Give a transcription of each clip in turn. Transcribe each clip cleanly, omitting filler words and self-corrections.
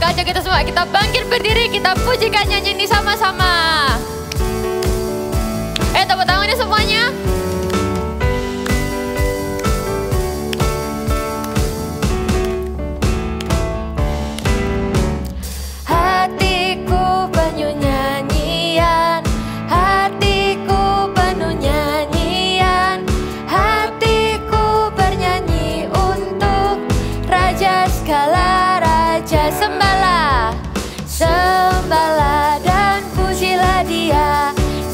ajak kita semua, kita bangkit berdiri, kita pujikan nyanyi ini sama-sama. Tepuk tangannya semuanya. Hatiku penuh nyanyian, hatiku penuh nyanyian, hatiku bernyanyi untuk Raja segala raja. Sembahlah, sembahlah dan pujilah Dia.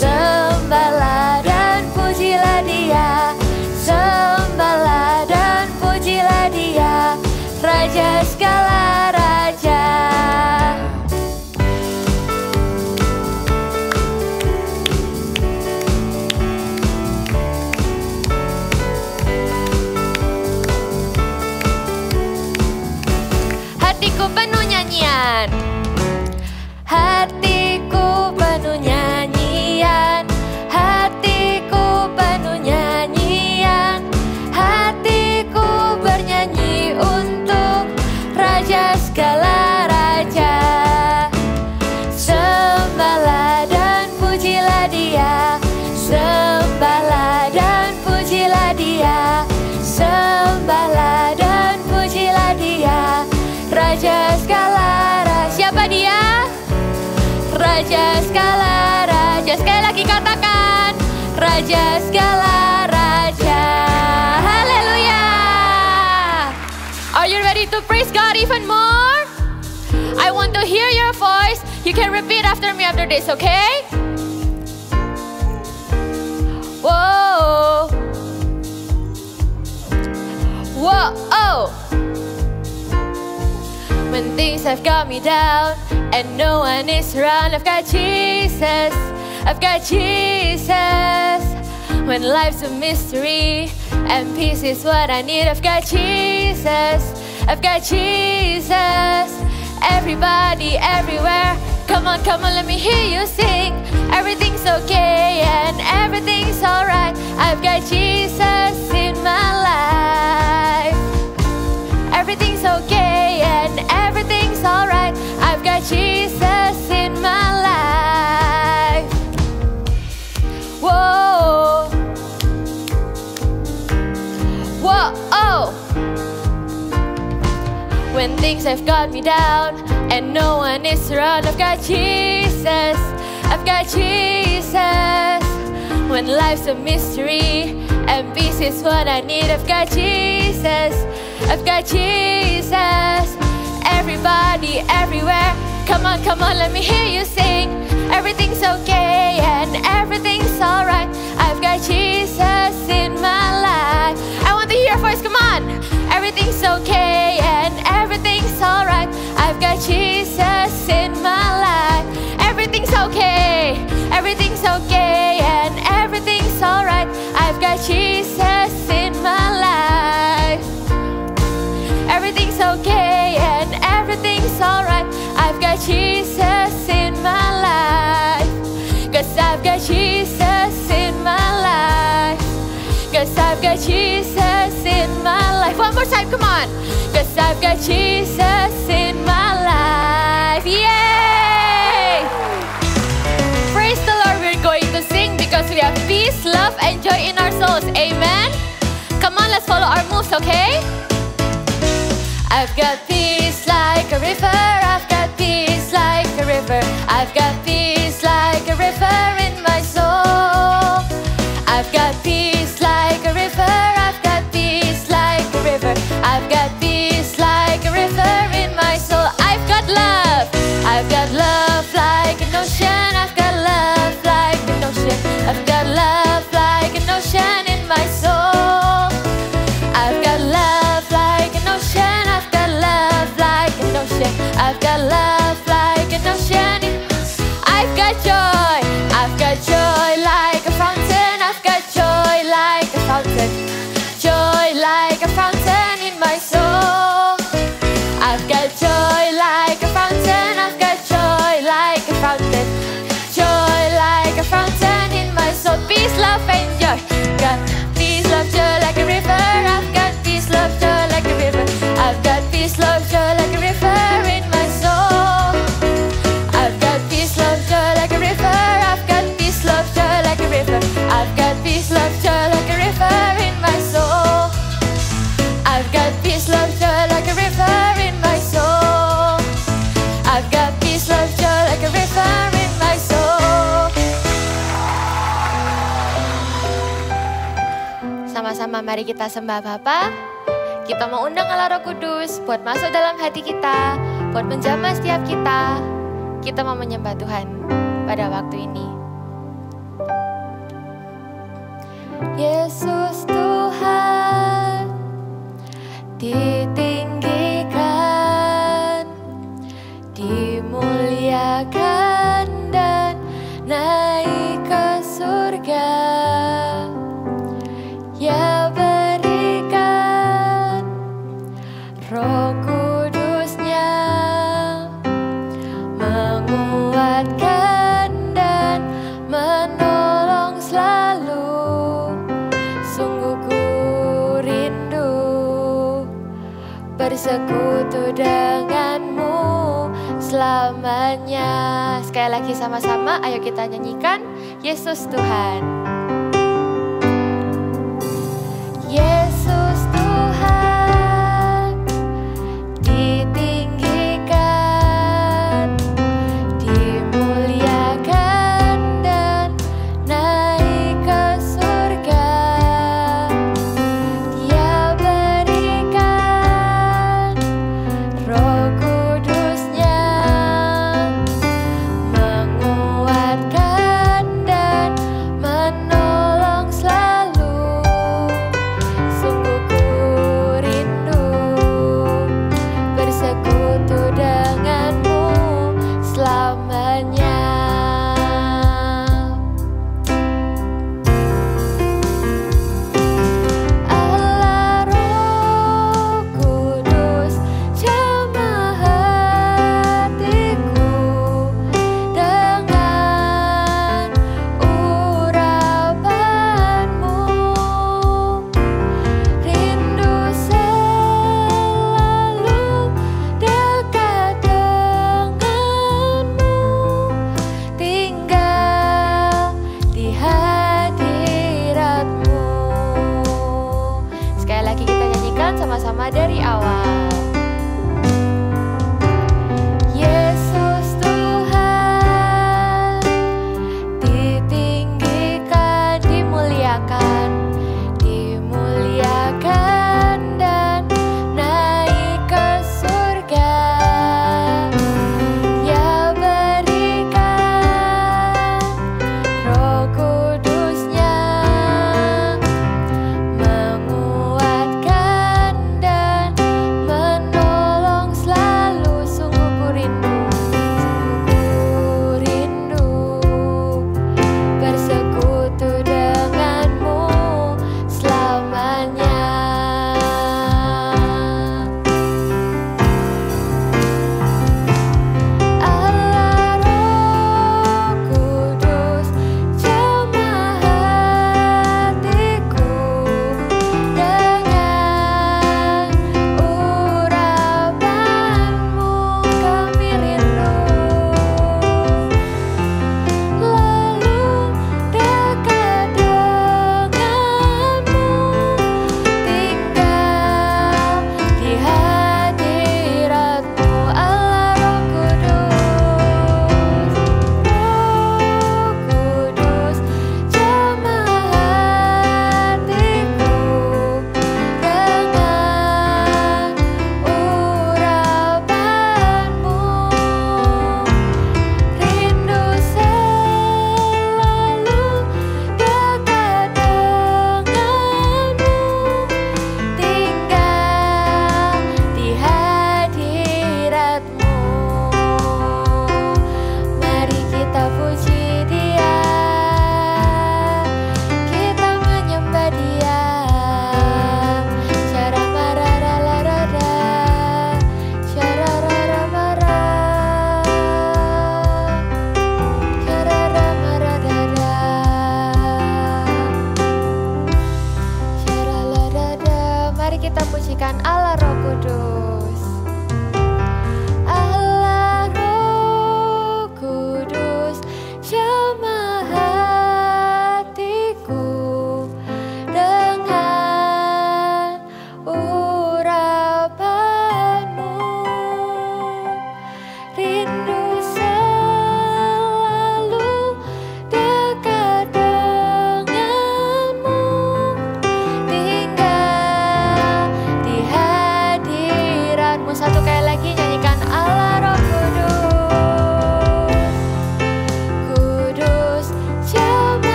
Sembahlah dan pujilah Dia, sembahlah dan pujilah Dia, Raja segala raja. Hatiku penuh nyanyian, hatiku penuh nyanyian, hatiku penuh nyanyian, hatiku bernyanyi untuk Raja segala raja. Sembahlah dan pujilah Dia, sembahlah dan pujilah Dia, sembahlah dan pujilah Dia, Raja segala raja. Siapa Dia? Raja segala raja. Sekali lagi katakan, Raja segala raja. Haleluya. Are you ready to praise God even more? I want to hear your voice. You can repeat after me after this, okay? Whoa. Whoa. Oh. When things have got me down and no one is around, I've got Jesus, I've got Jesus. When life's a mystery and peace is what I need, I've got Jesus, I've got Jesus. Everybody, everywhere, come on, let me hear you sing. Everything's okay and everything's alright. I've got Jesus in my life. Everything's okay and everything's alright. I've got Jesus in my life. Whoa. Whoa. Oh. When things have got me down and no one is around, I've got Jesus, I've got Jesus. When life's a mystery and peace is what I need, I've got Jesus, I've got Jesus. Everybody, everywhere, come on, let me hear you sing. Everything's okay and everything's alright. I've got Jesus in my life. I want to hear your voice, come on. Everything's okay and everything's alright. I've got Jesus in my life. Everything's okay, everything's okay and everything's alright. I've got Jesus in my life. Everything's okay and everything's alright. I've got Jesus in my life. 'Cause I've got Jesus in my life. 'Cause I've got Jesus in my life. One more time, come on. 'Cause I've got Jesus in my life. Yay! Praise the Lord, we're going to sing because we have peace, love, and joy in our souls. Amen? Come on, let's follow our moves, okay? I've got peace like a river, I've got peace like a river, I've got peace like a river in my soul. I've got peace like a river, I've got peace like a river, I've got peace like a river in my soul. I've got love like an ocean, I've got love like an ocean, I've got love like an ocean in my soul. I've got love like an ocean, I've got love like an ocean, I've got love like an ocean. I've got joy like a fountain, I've got joy like a fountain, joy like a fountain in my soul. I've got joy like a fountain, I've got joy like a fountain, bersama-sama mari kita sembah Bapa. Kita mau undang Allah Roh Kudus buat masuk dalam hati kita, buat menjamah setiap kita. Kita mau menyembah Tuhan pada waktu ini. Yesus Tuhan ditinggikan, dimuliakan dan naik ke surga. Ya berikan Roh Kudus-Nya menguatkan dan menolong selalu. Sungguh ku rindu bersekutu denganmu selamanya. Sekali lagi sama-sama, ayo kita nyanyikan Yesus Tuhan. Yesus Tuhan ditinggikan, dimuliakan dan naik ke surga. Dia berikan Roh Kudus-Nya menguatkan dan menolong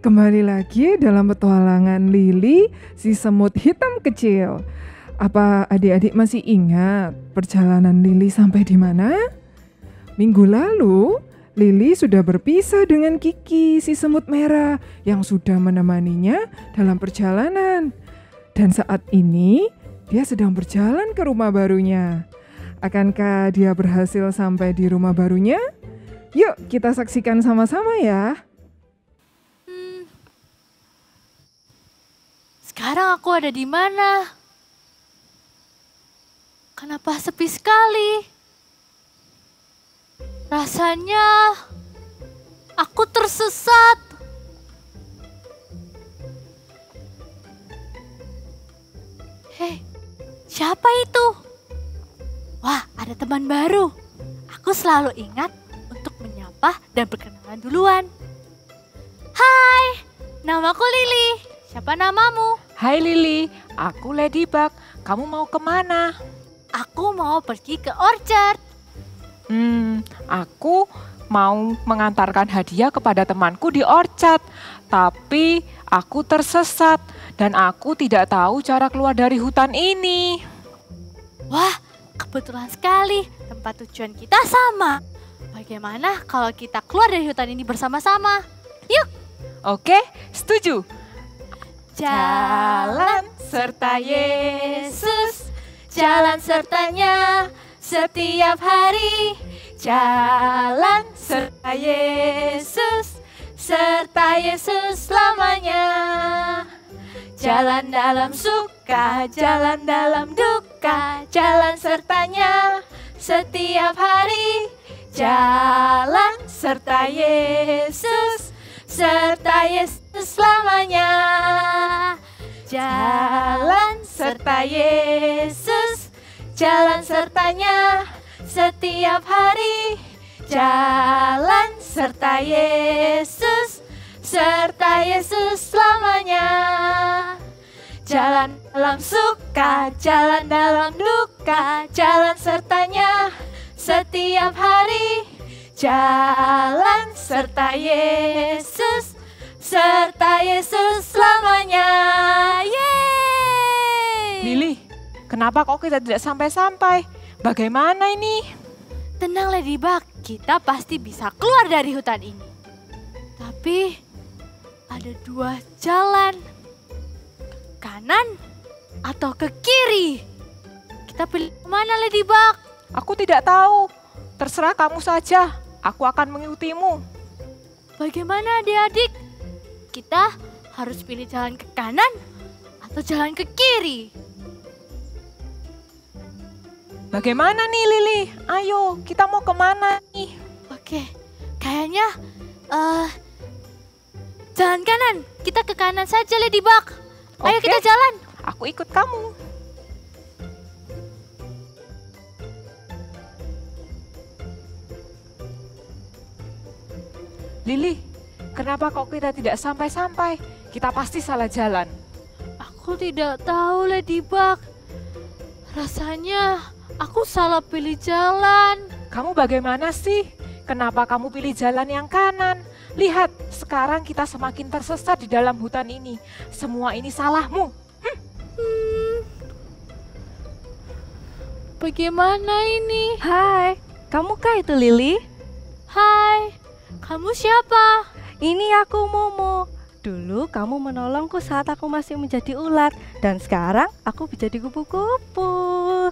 kembali lagi dalam petualangan Lily, si semut hitam kecil. Apa adik-adik masih ingat perjalanan Lily sampai di mana? Minggu lalu, Lily sudah berpisah dengan Kiki, si semut merah yang sudah menemaninya dalam perjalanan. Dan saat ini, dia sedang berjalan ke rumah barunya. Akankah dia berhasil sampai di rumah barunya? Yuk kita saksikan sama-sama ya. Sekarang aku ada di mana? Kenapa sepi sekali? Rasanya aku tersesat. Hei, siapa itu? Wah, ada teman baru. Aku selalu ingat untuk menyapa dan berkenalan duluan. Hai, namaku Lily. Siapa namamu? Hai Lily, aku Ladybug. Kamu mau kemana? Aku mau pergi ke orchard. Aku mau mengantarkan hadiah kepada temanku di orchard. Tapi aku tersesat dan aku tidak tahu cara keluar dari hutan ini. Wah, kebetulan sekali. Tempat tujuan kita sama. Bagaimana kalau kita keluar dari hutan ini bersama-sama? Yuk! Oke, setuju. Jalan serta Yesus, jalan sertanya setiap hari. Jalan serta Yesus, serta Yesus selamanya. Jalan dalam suka, jalan dalam duka, jalan sertanya setiap hari. Jalan serta Yesus, serta Yesus selamanya. Jalan serta Yesus, jalan sertanya setiap hari. Jalan serta Yesus, serta Yesus selamanya. Jalan dalam suka, jalan dalam duka, jalan sertanya setiap hari. Jalan serta Yesus, serta Yesus selamanya. Yeay! Lily, kenapa kok kita tidak sampai-sampai? Bagaimana ini? Tenang Ladybug, kita pasti bisa keluar dari hutan ini. Tapi ada dua jalan, ke kanan atau ke kiri. Kita pilih mana Ladybug? Aku tidak tahu. Terserah kamu saja. Aku akan mengikutimu. Bagaimana adik-adik? Kita harus pilih jalan ke kanan atau jalan ke kiri? Bagaimana nih Lily? Ayo, kita mau kemana nih? Oke, kayaknya jalan kanan. Kita ke kanan saja Ladybug. Ayo Oke. kita jalan. Aku ikut kamu. Lily, kenapa kok kita tidak sampai-sampai? Kita pasti salah jalan. Aku tidak tahu Ladybug. Rasanya aku salah pilih jalan. Kamu bagaimana sih? Kenapa kamu pilih jalan yang kanan? Lihat, sekarang kita semakin tersesat di dalam hutan ini. Semua ini salahmu. Bagaimana ini? Hai, kamu kah itu Lily? Hai, kamu siapa? Ini aku Momo. Dulu kamu menolongku saat aku masih menjadi ulat dan sekarang aku menjadi kupu-kupu.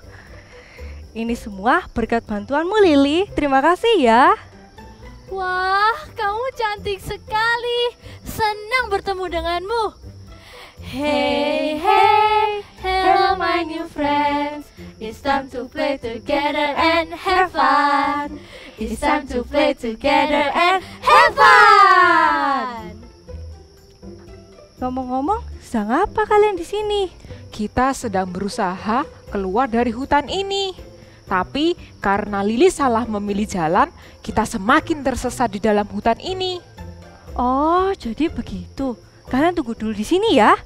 Ini semua berkat bantuanmu Lily. Terima kasih ya. Wah, kamu cantik sekali. Senang bertemu denganmu. Hey, hey, hello my new friends. It's time to play together and have fun. It's time to play together and have fun. Ngomong-ngomong, sedang apa kalian di sini? Kita sedang berusaha keluar dari hutan ini. Tapi karena Lily salah memilih jalan, kita semakin tersesat di dalam hutan ini. Oh, jadi begitu. Kalian tunggu dulu di sini ya.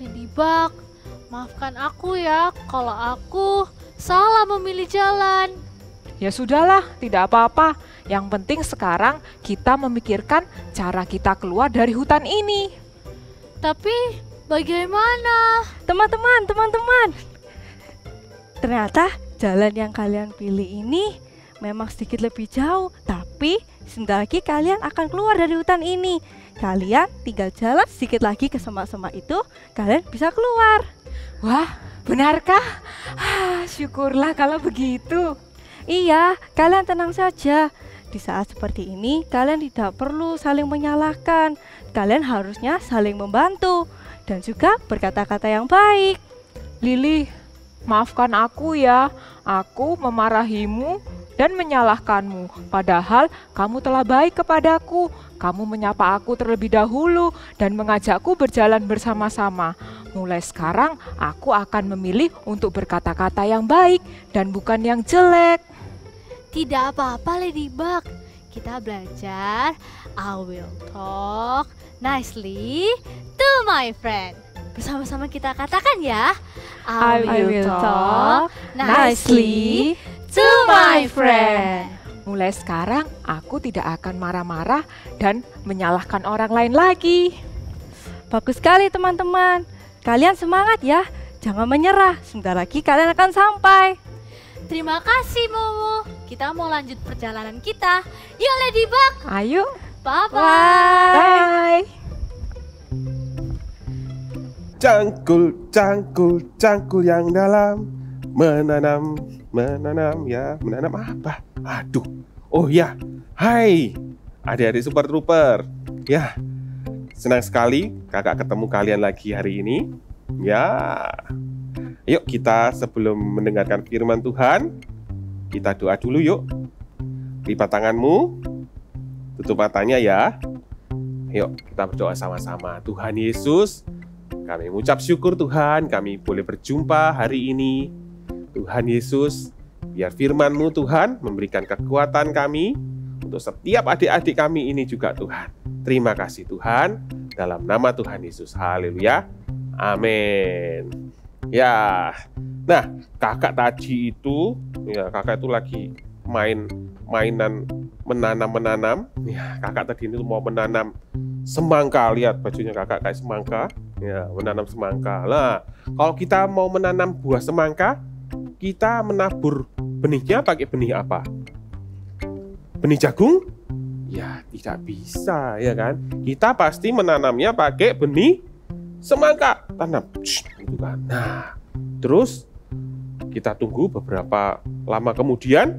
Ladybug, maafkan aku ya kalau aku salah memilih jalan. Ya sudahlah, tidak apa-apa. Yang penting sekarang kita memikirkan cara kita keluar dari hutan ini. Tapi bagaimana? Teman-teman. Ternyata jalan yang kalian pilih ini memang sedikit lebih jauh, tapi sebentar lagi kalian akan keluar dari hutan ini. Kalian tinggal jalan sedikit lagi ke semak-semak itu, kalian bisa keluar. Wah, benarkah? Syukurlah kalau begitu. Iya, kalian tenang saja. Di saat seperti ini, kalian tidak perlu saling menyalahkan. Kalian harusnya saling membantu dan juga berkata-kata yang baik. Lili, maafkan aku ya. Aku memarahimu dan menyalahkanmu. Padahal kamu telah baik kepadaku. Kamu menyapa aku terlebih dahulu dan mengajakku berjalan bersama-sama. Mulai sekarang, aku akan memilih untuk berkata-kata yang baik dan bukan yang jelek. Tidak apa-apa Ladybug. Kita belajar I will talk nicely to my friend. Bersama-sama kita katakan ya. I will talk nicely to my friend. Mulai sekarang, aku tidak akan marah-marah dan menyalahkan orang lain lagi. Bagus sekali teman-teman. Kalian semangat ya. Jangan menyerah. Sebentar lagi kalian akan sampai. Terima kasih Momo. Kita mau lanjut perjalanan kita. Yuk Ladybug. Ayo. Bye-bye. Bye. Cangkul yang dalam. Menanam ya. Menanam apa? Aduh. Oh ya. Hai adik-adik Super Trooper. Ya. Senang sekali kakak ketemu kalian lagi hari ini. Ya. Yuk kita sebelum mendengarkan firman Tuhan, kita doa dulu yuk. Lipat tanganmu, tutup matanya ya. Yuk kita berdoa sama-sama. Tuhan Yesus, kami mengucap syukur Tuhan, kami boleh berjumpa hari ini. Tuhan Yesus, biar firman-Mu Tuhan memberikan kekuatan kami untuk setiap adik-adik kami ini juga Tuhan. Terima kasih Tuhan, dalam nama Tuhan Yesus. Haleluya. Amin. Ya, nah kakak tadi itu, kakak itu lagi mainan menanam. Ya, kakak tadi itu mau menanam semangka. Lihat bajunya kakak kayak semangka. Ya, menanam semangka. Nah, kalau kita mau menanam buah semangka, kita menabur benihnya pakai benih apa? Benih jagung? Ya, tidak bisa, ya kan? Kita pasti menanamnya pakai benih semangka, tanam, gitu kan. Nah, terus kita tunggu beberapa lama kemudian,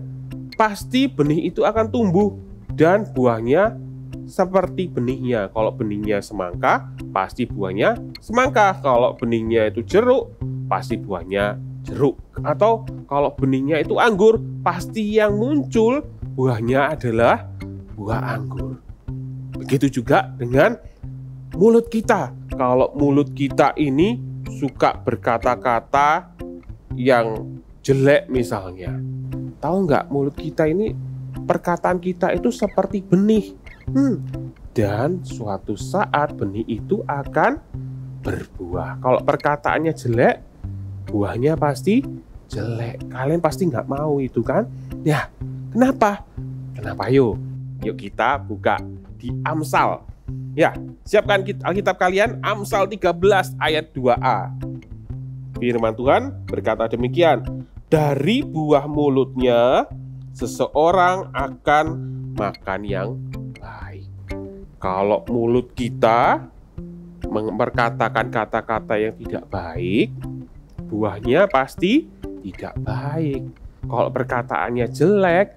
pasti benih itu akan tumbuh dan buahnya seperti benihnya. Kalau benihnya semangka, pasti buahnya semangka. Kalau benihnya itu jeruk, pasti buahnya jeruk. Atau kalau benihnya itu anggur, pasti yang muncul buahnya adalah buah anggur. Begitu juga dengan mulut kita. Kalau mulut kita ini suka berkata-kata yang jelek misalnya, tahu nggak, mulut kita ini, perkataan kita itu seperti benih. Dan suatu saat benih itu akan berbuah. Kalau perkataannya jelek, buahnya pasti jelek. Kalian pasti nggak mau itu kan? Ya, kenapa? Kenapa? Yuk kita buka di Amsal. Ya, siapkan Alkitab kalian, Amsal 13 ayat 2a. Firman Tuhan berkata demikian, dari buah mulutnya seseorang akan makan yang baik. Kalau mulut kita memperkatakan kata-kata yang tidak baik, buahnya pasti tidak baik. Kalau perkataannya jelek,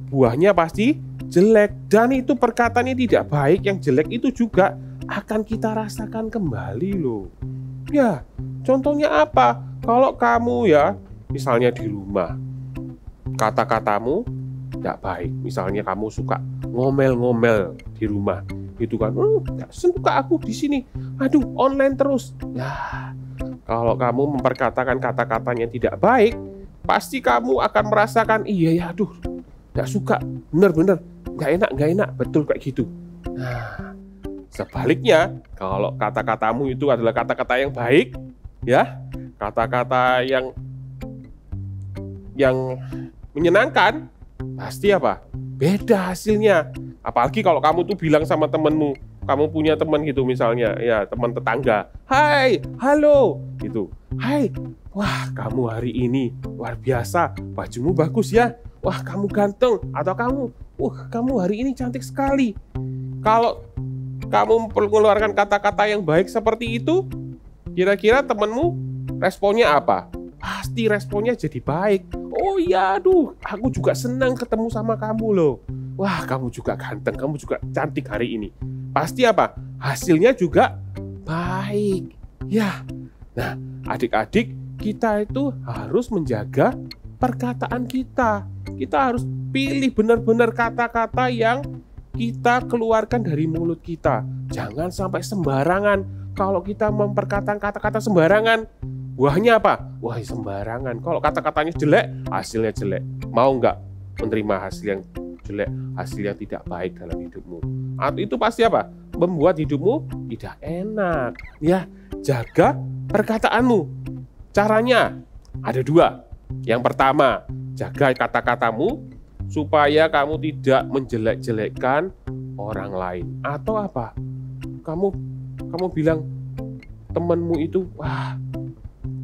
buahnya pasti jelek. Dan itu perkataannya tidak baik, yang jelek itu juga akan kita rasakan kembali loh. Ya, contohnya apa? Kalau kamu ya, misalnya di rumah, kata-katamu tidak baik. Misalnya kamu suka ngomel-ngomel di rumah, gitu kan? Suka aku di sini. Aduh, online terus. Ya, kalau kamu memperkatakan kata-katanya tidak baik, pasti kamu akan merasakan, iya ya, aduh, nggak suka, bener-bener nggak enak, betul kayak gitu. Nah, sebaliknya, kalau kata-katamu itu adalah kata-kata yang baik, ya, kata-kata yang menyenangkan, pasti apa? Beda hasilnya. Apalagi kalau kamu tuh bilang sama temenmu, kamu punya teman gitu misalnya, ya teman tetangga, hai, halo, gitu. Hai, wah kamu hari ini luar biasa, bajumu bagus ya, wah kamu ganteng, atau kamu hari ini cantik sekali. Kalau kamu mengeluarkan kata-kata yang baik seperti itu, kira-kira temanmu responnya apa? Pasti responnya jadi baik. Oh iya, aduh, aku juga senang ketemu sama kamu loh. Wah, kamu juga ganteng, kamu juga cantik hari ini. Pasti apa? Hasilnya juga baik. Ya, nah adik-adik, kita itu harus menjaga perkataan kita. Kita harus pilih benar-benar kata-kata yang kita keluarkan dari mulut kita. Jangan sampai sembarangan. Kalau kita memperkatakan kata-kata sembarangan, buahnya apa? Wah, sembarangan. Kalau kata-katanya jelek, hasilnya jelek. Mau nggak menerima hasil yang jelek, hasil yang tidak baik dalam hidupmu? Atau itu pasti apa? Membuat hidupmu tidak enak. Ya, jaga perkataanmu. Caranya ada 2. Yang pertama, jaga kata-katamu supaya kamu tidak menjelek-jelekkan orang lain. Atau apa? Kamu bilang temanmu itu, wah,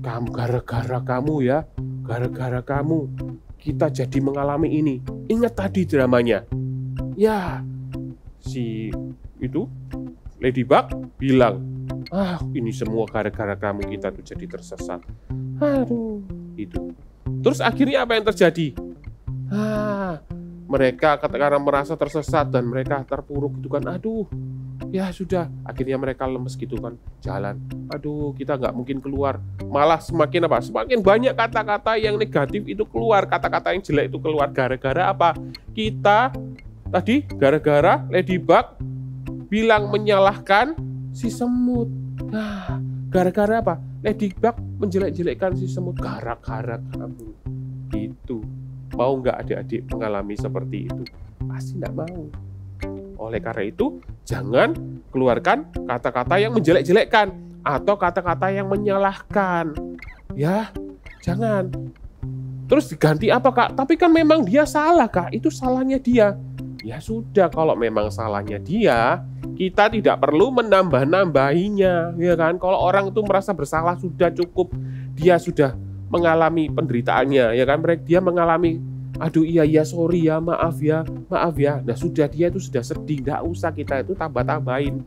kamu gara-gara kamu kita jadi mengalami ini. Ingat tadi dramanya. Ya, si itu Ladybug bilang, ini semua gara-gara kamu kita tuh jadi tersesat. Aduh, itu. Terus akhirnya apa yang terjadi? Mereka karena merasa tersesat dan mereka terpuruk gitu kan. Aduh, ya sudah, akhirnya mereka lemes gitu kan, jalan. Aduh, kita nggak mungkin keluar. Malah semakin apa? Semakin banyak kata-kata yang negatif itu keluar, kata-kata yang jelek itu keluar. Gara-gara apa? Kita tadi gara-gara Ladybug bilang menyalahkan si semut. Nah, gara-gara apa? Ladybug menjelek-jelekkan si semut. Gara-gara kamu. Itu. Mau nggak adik-adik mengalami seperti itu? Pasti nggak mau. Oleh karena itu, jangan keluarkan kata-kata yang menjelek-jelekkan atau kata-kata yang menyalahkan. Ya, jangan. Terus diganti apa, Kak? Tapi kan memang dia salah, Kak. Itu salahnya dia. Ya sudah, kalau memang salahnya dia, kita tidak perlu menambah-nambahinya, ya kan? Kalau orang itu merasa bersalah sudah cukup, dia sudah mengalami penderitaannya, ya kan? Dia mengalami, aduh iya sorry ya, maaf ya. Nah sudah, dia itu sudah sedih, nggak usah kita itu tambah-tambahin,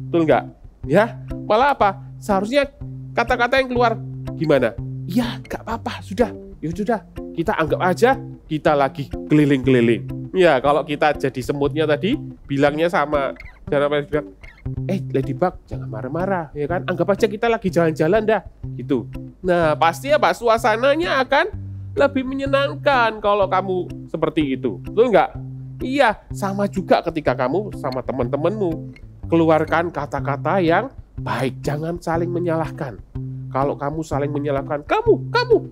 betul nggak? Ya, malah apa? Seharusnya kata-kata yang keluar gimana? Ya nggak apa-apa, sudah, ya sudah, kita anggap aja kita lagi keliling-keliling. Ya kalau kita jadi semutnya tadi, bilangnya sama Ladybug, Ladybug jangan marah-marah, ya kan? Anggap aja kita lagi jalan-jalan dah, gitu. Nah pasti apa? Suasananya akan lebih menyenangkan kalau kamu seperti itu, betul nggak? Iya, sama juga ketika kamu sama teman-temanmu keluarkan kata-kata yang baik, jangan saling menyalahkan. Kalau kamu saling menyalahkan, kamu,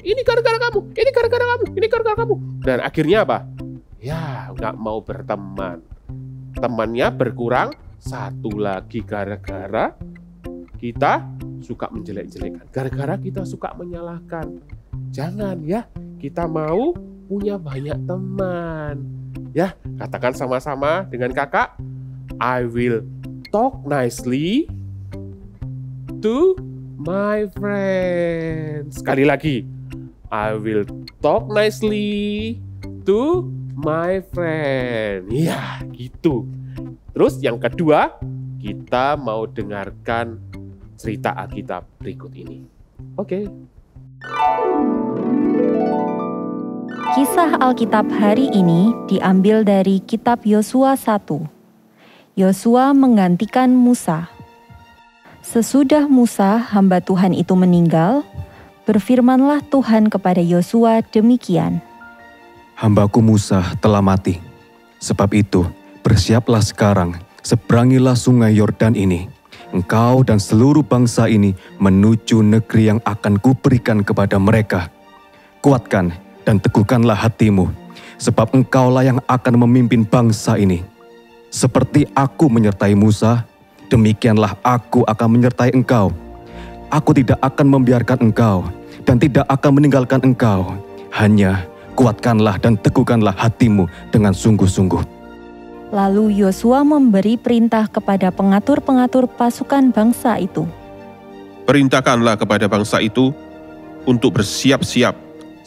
ini gara-gara kamu, ini gara-gara kamu, ini gara-gara kamu, dan akhirnya apa? Ya, nggak mau berteman. Temannya berkurang satu lagi gara-gara kita suka menjelek-jelekan, gara-gara kita suka menyalahkan. Jangan ya, kita mau punya banyak teman. Ya, katakan sama-sama dengan kakak. I will talk nicely to my friends. Sekali lagi. I will talk nicely to my friend. Ya, gitu. Terus yang kedua, kita mau dengarkan cerita Alkitab berikut ini. Oke. Kisah Alkitab hari ini diambil dari kitab Yosua 1. Yosua menggantikan Musa. Sesudah Musa, hamba Tuhan itu meninggal, berfirmanlah Tuhan kepada Yosua demikian. Hambaku Musa telah mati. Sebab itu, bersiaplah sekarang, seberangilah sungai Yordan ini. Engkau dan seluruh bangsa ini menuju negeri yang akan kuberikan kepada mereka. Kuatkan dan teguhkanlah hatimu, sebab engkaulah yang akan memimpin bangsa ini. Seperti aku menyertai Musa, demikianlah aku akan menyertai engkau. Aku tidak akan membiarkan engkau dan tidak akan meninggalkan engkau. Hanya kuatkanlah dan teguhkanlah hatimu dengan sungguh-sungguh. Lalu Yosua memberi perintah kepada pengatur-pengatur pasukan bangsa itu. Perintahkanlah kepada bangsa itu untuk bersiap-siap,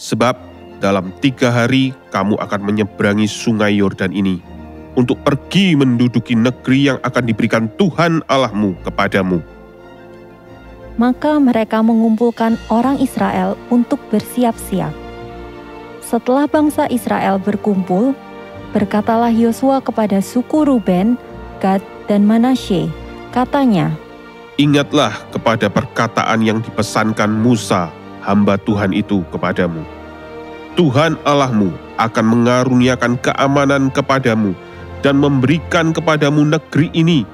sebab dalam 3 hari kamu akan menyeberangi sungai Yordan ini, untuk pergi menduduki negeri yang akan diberikan Tuhan Allahmu kepadamu. Maka mereka mengumpulkan orang Israel untuk bersiap-siap. Setelah bangsa Israel berkumpul, berkatalah Yosua kepada suku Ruben, Gad, dan Manasye, katanya, Ingatlah kepada perkataan yang dipesankan Musa, hamba Tuhan itu kepadamu. Tuhan Allahmu akan mengaruniakan keamanan kepadamu dan memberikan kepadamu negeri ini.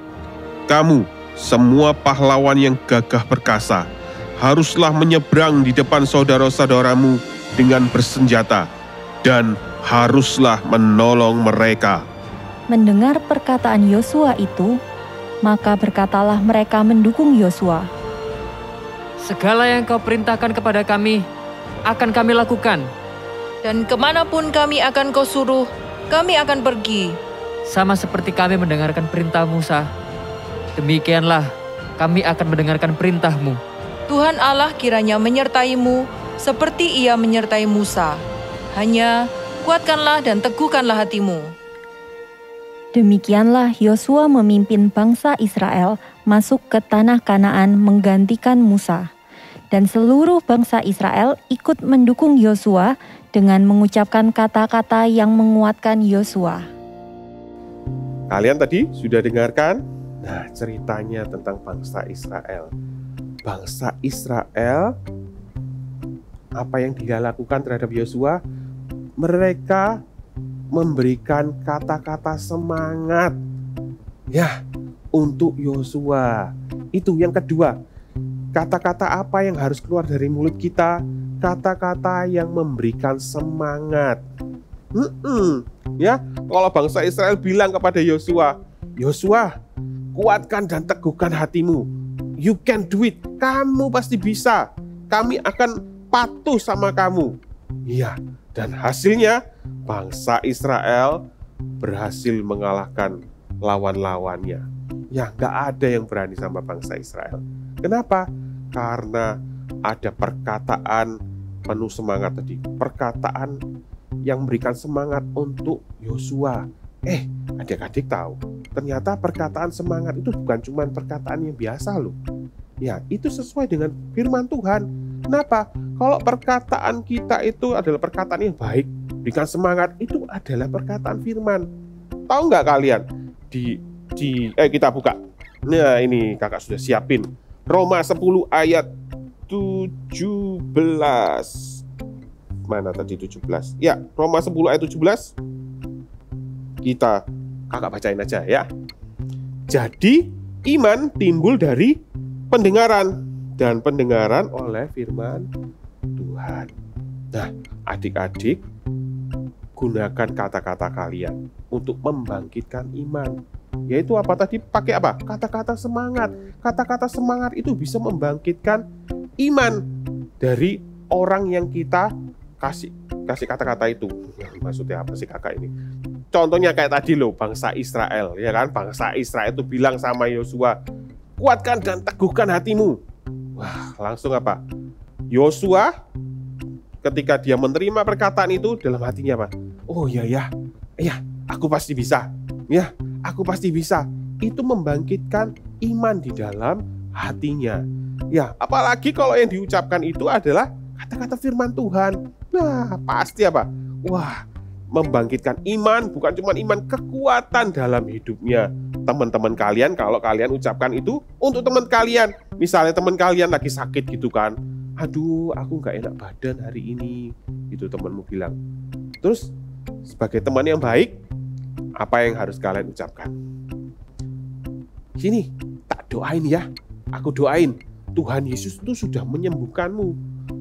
Kamu, semua pahlawan yang gagah perkasa, haruslah menyeberang di depan saudara-saudaramu dengan bersenjata, dan haruslah menolong mereka. Mendengar perkataan Yosua itu, maka berkatalah mereka mendukung Yosua. Segala yang kau perintahkan kepada kami, akan kami lakukan. Dan kemanapun kami akan kau suruh, kami akan pergi. Sama seperti kami mendengarkan perintah Musa, demikianlah kami akan mendengarkan perintahmu. Tuhan Allah kiranya menyertaimu seperti Ia menyertai Musa. Hanya kuatkanlah dan teguhkanlah hatimu. Demikianlah Yosua memimpin bangsa Israel masuk ke tanah Kanaan menggantikan Musa. Dan seluruh bangsa Israel ikut mendukung Yosua dengan mengucapkan kata-kata yang menguatkan Yosua. Kalian tadi sudah dengarkan? Nah, ceritanya tentang bangsa Israel. Bangsa Israel, apa yang dia lakukan terhadap Yosua? Mereka memberikan kata-kata semangat ya untuk Yosua. Itu yang kedua. Kata-kata apa yang harus keluar dari mulut kita? Kata-kata yang memberikan semangat. Ya, kalau bangsa Israel bilang kepada Yosua, Yosua, kuatkan dan teguhkan hatimu. You can do it. Kamu pasti bisa. Kami akan patuh sama kamu. Iya, dan hasilnya bangsa Israel berhasil mengalahkan lawan-lawannya. Ya, gak ada yang berani sama bangsa Israel. Kenapa? Karena ada perkataan penuh semangat tadi. Perkataan yang memberikan semangat untuk Yosua. Adik-adik tahu, ternyata perkataan semangat itu bukan cuma perkataan yang biasa loh. Ya, itu sesuai dengan firman Tuhan. Kenapa? Kalau perkataan kita itu adalah perkataan yang baik, berikan semangat, itu adalah perkataan firman. Tahu nggak kalian? Kita buka. Nah, ini kakak sudah siapin. Roma 10 ayat 17. Mana tadi 17? Ya, Roma 10 ayat 17. Kakak bacain aja ya. Jadi, iman timbul dari pendengaran, dan pendengaran oleh firman Tuhan. Nah, adik-adik, gunakan kata-kata kalian untuk membangkitkan iman. Yaitu apa tadi? Pakai apa? Kata-kata semangat. Kata-kata semangat itu bisa membangkitkan iman dari orang yang kita kasih kata-kata itu. Maksudnya apa sih kakak ini? Contohnya kayak tadi loh, bangsa Israel, ya kan? Bangsa Israel itu bilang sama Yosua, kuatkan dan teguhkan hatimu. Wah, langsung apa? Yosua ketika dia menerima perkataan itu, dalam hatinya apa? Oh ya, aku pasti bisa. Ya, aku pasti bisa. Itu membangkitkan iman di dalam hatinya. Ya, apalagi kalau yang diucapkan itu adalah kata-kata firman Tuhan. Nah, pasti apa? Wah, membangkitkan iman, bukan cuma iman, kekuatan dalam hidupnya. Teman-teman kalian, kalau kalian ucapkan itu untuk teman kalian. Misalnya teman kalian lagi sakit gitu kan. Aduh, aku gak enak badan hari ini. Itu temanmu bilang. Terus, sebagai teman yang baik, apa yang harus kalian ucapkan? Sini, tak doain ya. Aku doain. Tuhan Yesus itu sudah menyembuhkanmu.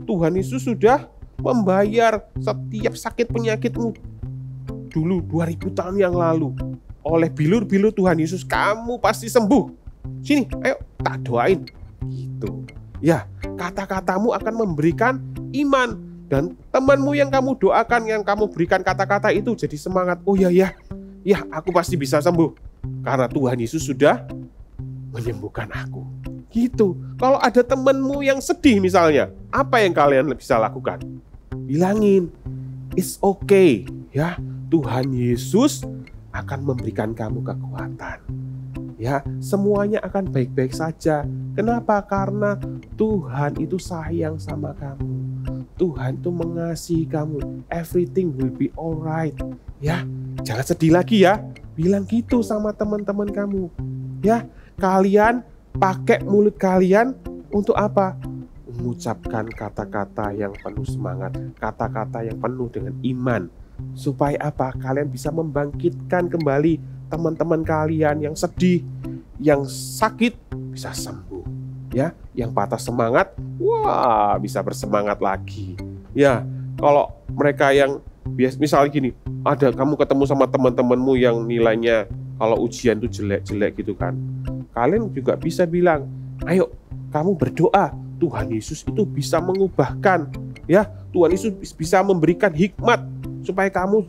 Tuhan Yesus sudah membayar setiap sakit penyakitmu dulu 2000 tahun yang lalu. Oleh bilur-bilur Tuhan Yesus kamu pasti sembuh. Sini, ayo tak doain. Gitu. Ya, kata-katamu akan memberikan iman. Dan temanmu yang kamu doakan, yang kamu berikan kata-kata itu jadi semangat. Oh ya, aku pasti bisa sembuh. Karena Tuhan Yesus sudah menyembuhkan aku. Gitu. Kalau ada temanmu yang sedih misalnya, apa yang kalian bisa lakukan? Bilangin, it's okay ya. Tuhan Yesus akan memberikan kamu kekuatan. Ya, semuanya akan baik-baik saja. Kenapa? Karena Tuhan itu sayang sama kamu. Tuhan itu mengasihi kamu. Everything will be alright. Ya, jangan sedih lagi ya. Bilang gitu sama teman-teman kamu. Ya, kalian pakai mulut kalian untuk apa? Mengucapkan kata-kata yang penuh semangat, kata-kata yang penuh dengan iman. Supaya apa? Kalian bisa membangkitkan kembali teman-teman kalian yang sedih, yang sakit bisa sembuh. Ya, yang patah semangat, wah, bisa bersemangat lagi. Ya, kalau mereka yang misalnya gini, ada kamu ketemu sama teman-temanmu yang nilainya kalau ujian itu jelek-jelek gitu kan. Kalian juga bisa bilang, ayo kamu berdoa, Tuhan Yesus itu bisa mengubahkan. Ya, Tuhan Yesus bisa memberikan hikmat supaya kamu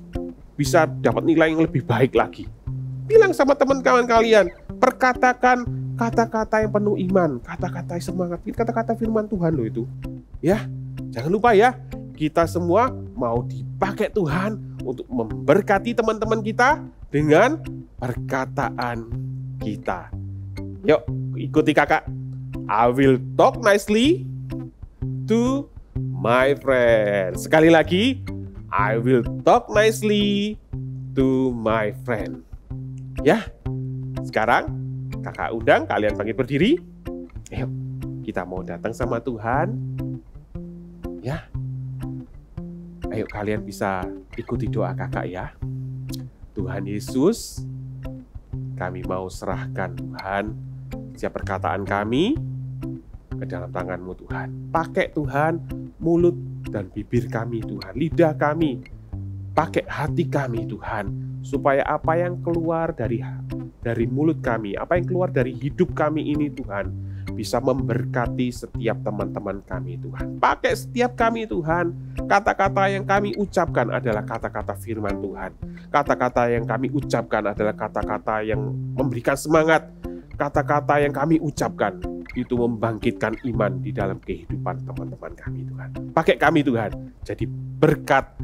bisa dapat nilai yang lebih baik lagi. Bilang sama teman-teman kalian, perkatakan kata-kata yang penuh iman, kata-kata semangat, kata-kata firman Tuhan loh itu. Ya, jangan lupa ya, kita semua mau dipakai Tuhan untuk memberkati teman-teman kita dengan perkataan kita. Yuk, ikuti kakak. I will talk nicely to my friend. Sekali lagi, I will talk nicely to my friend. Ya, sekarang kakak undang kalian bangkit berdiri. Ayo, kita mau datang sama Tuhan. Ya, ayo kalian bisa ikuti doa kakak ya. Tuhan Yesus, kami mau serahkan Tuhan setiap perkataan kami ke dalam tangan-Mu Tuhan. Pakai Tuhan mulut dan bibir kami Tuhan, lidah kami, pakai hati kami Tuhan, supaya apa yang keluar dari mulut kami, apa yang keluar dari hidup kami ini Tuhan, bisa memberkati setiap teman-teman kami Tuhan. Pakai setiap kami Tuhan. Kata-kata yang kami ucapkan adalah kata-kata firman Tuhan. Kata-kata yang kami ucapkan adalah kata-kata yang memberikan semangat. Kata-kata yang kami ucapkan itu membangkitkan iman di dalam kehidupan teman-teman kami Tuhan. Pakai kami Tuhan jadi berkat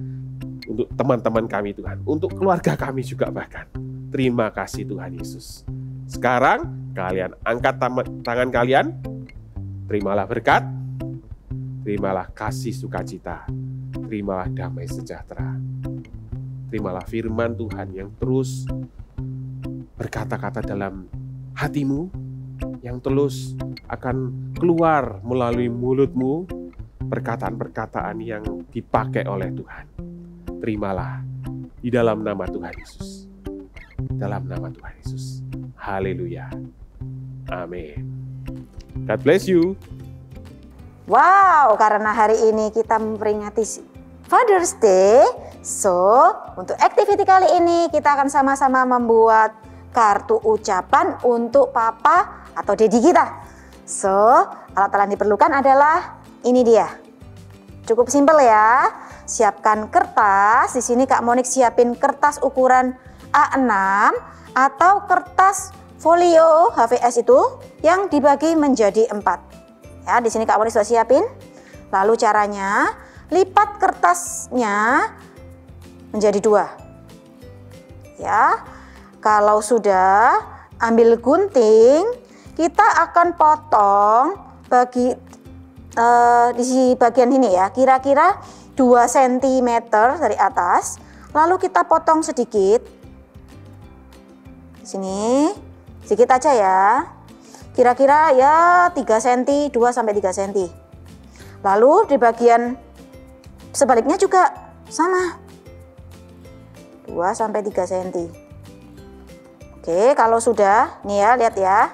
untuk teman-teman kami Tuhan, untuk keluarga kami juga bahkan. Terima kasih Tuhan Yesus. Sekarang kalian angkat tangan kalian, terimalah berkat, terimalah kasih sukacita, terimalah damai sejahtera, terimalah firman Tuhan yang terus berkata-kata dalam hatimu, yang terus akan keluar melalui mulutmu, perkataan-perkataan yang dipakai oleh Tuhan. Terimalah di dalam nama Tuhan Yesus. Dalam nama Tuhan Yesus. Haleluya. Amin. God bless you. Wow, karena hari ini kita memperingati Father's Day, so untuk activity kali ini kita akan sama-sama membuat kartu ucapan untuk papa atau dedi kita. So, alat-alat yang diperlukan adalah ini dia. Cukup simpel ya. Siapkan kertas. Di sini Kak Monik siapin kertas ukuran A6 atau kertas folio HVS itu yang dibagi menjadi 4. Ya, di sini Kak Monik sudah siapin. Lalu caranya lipat kertasnya menjadi 2. Ya. Kalau sudah, ambil gunting, kita akan potong di bagian ini ya, kira-kira 2 cm dari atas. Lalu kita potong sedikit. Di sini, sedikit aja ya. Kira-kira ya 3 cm, 2-3 cm. Lalu di bagian sebaliknya juga sama. 2-3 cm. Oke, kalau sudah, nih ya, lihat ya.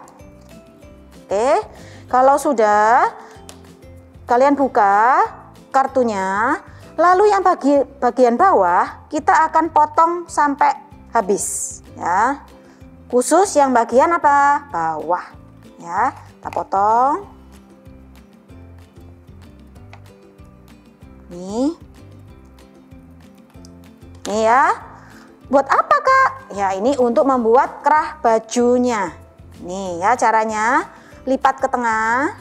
Oke, kalau sudah, kalian buka kartunya, lalu yang bagian bawah kita akan potong sampai habis, ya. Khusus yang bagian apa? Bawah, ya. Kita potong. Nih ya. Buat apa Kak? Ya ini untuk membuat kerah bajunya. Nih ya caranya. Lipat ke tengah.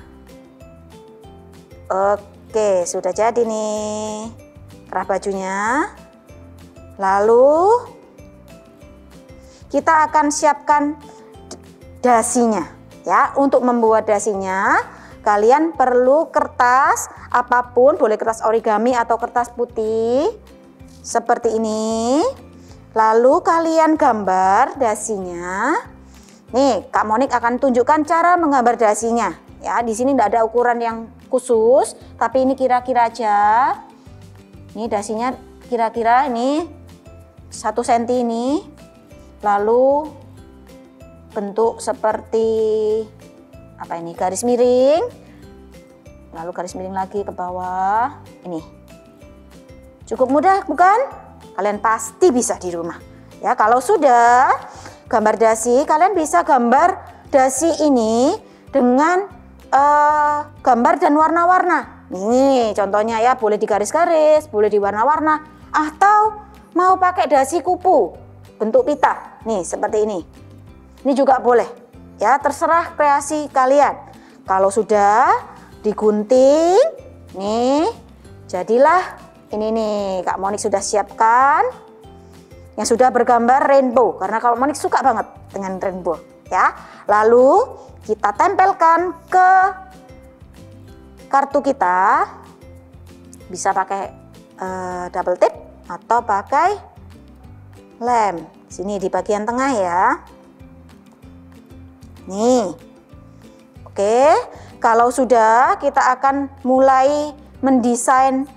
Oke, sudah jadi nih kerah bajunya. Lalu kita akan siapkan dasinya ya. Untuk membuat dasinya kalian perlu kertas apapun, boleh kertas origami atau kertas putih seperti ini. Lalu kalian gambar dasinya. Nih Kak Monik akan tunjukkan cara menggambar dasinya ya. Di sini tidak ada ukuran yang khusus, tapi ini kira-kira aja. Ini dasinya kira-kira ini 1 cm ini. Lalu bentuk seperti apa ini, garis miring, lalu garis miring lagi ke bawah. Ini cukup mudah bukan? Kalian pasti bisa di rumah ya. Kalau sudah gambar dasi, kalian bisa gambar dasi ini dengan gambar dan warna-warna. Ini contohnya ya, boleh di garis-garis, boleh di warna-warna, atau mau pakai dasi kupu bentuk pita nih seperti ini. Ini juga boleh ya, terserah kreasi kalian. Kalau sudah digunting nih, jadilah ini nih. Kak Monik sudah siapkan yang sudah bergambar rainbow, karena Kak Monik suka banget dengan rainbow ya. Lalu kita tempelkan ke kartu kita, bisa pakai double tip atau pakai lem. Sini di bagian tengah ya. Nih. Oke, kalau sudah kita akan mulai mendesain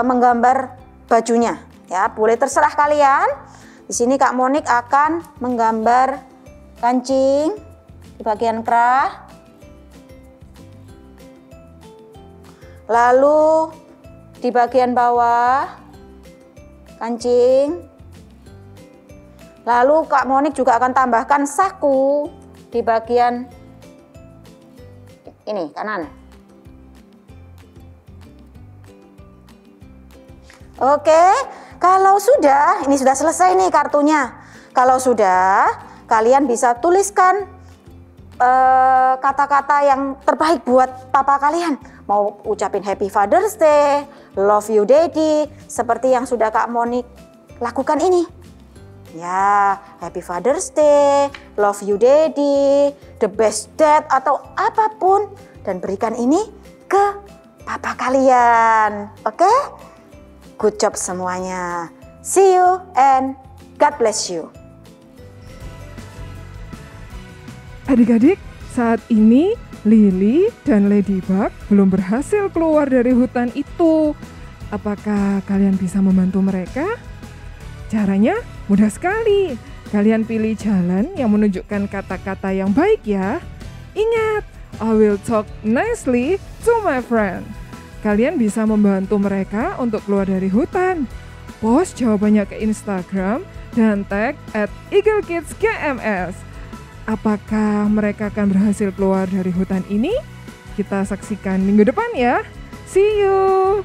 menggambar bajunya ya. Boleh terserah kalian. Di sini Kak Monik akan menggambar kancing di bagian kerah. Lalu di bagian bawah kancing. Lalu Kak Monik juga akan tambahkan saku di bagian ini kanan. Oke, kalau sudah, ini sudah selesai nih kartunya. Kalau sudah, kalian bisa tuliskan kata-kata yang terbaik buat papa kalian. Mau ucapin Happy Father's Day, Love You Daddy, seperti yang sudah Kak Monik lakukan ini. Ya, Happy Father's Day, Love You Daddy, The Best Dad, atau apapun. Dan berikan ini ke papa kalian. Oke? Good job semuanya. See you and God bless you. Adik-adik, saat ini Lily dan Ladybug belum berhasil keluar dari hutan itu. Apakah kalian bisa membantu mereka? Caranya mudah sekali. Kalian pilih jalan yang menunjukkan kata-kata yang baik ya. Ingat, I will talk nicely to my friend. Kalian bisa membantu mereka untuk keluar dari hutan. Post jawabannya ke Instagram dan tag @EagleKidsGMS. Apakah mereka akan berhasil keluar dari hutan ini? Kita saksikan minggu depan ya. See you!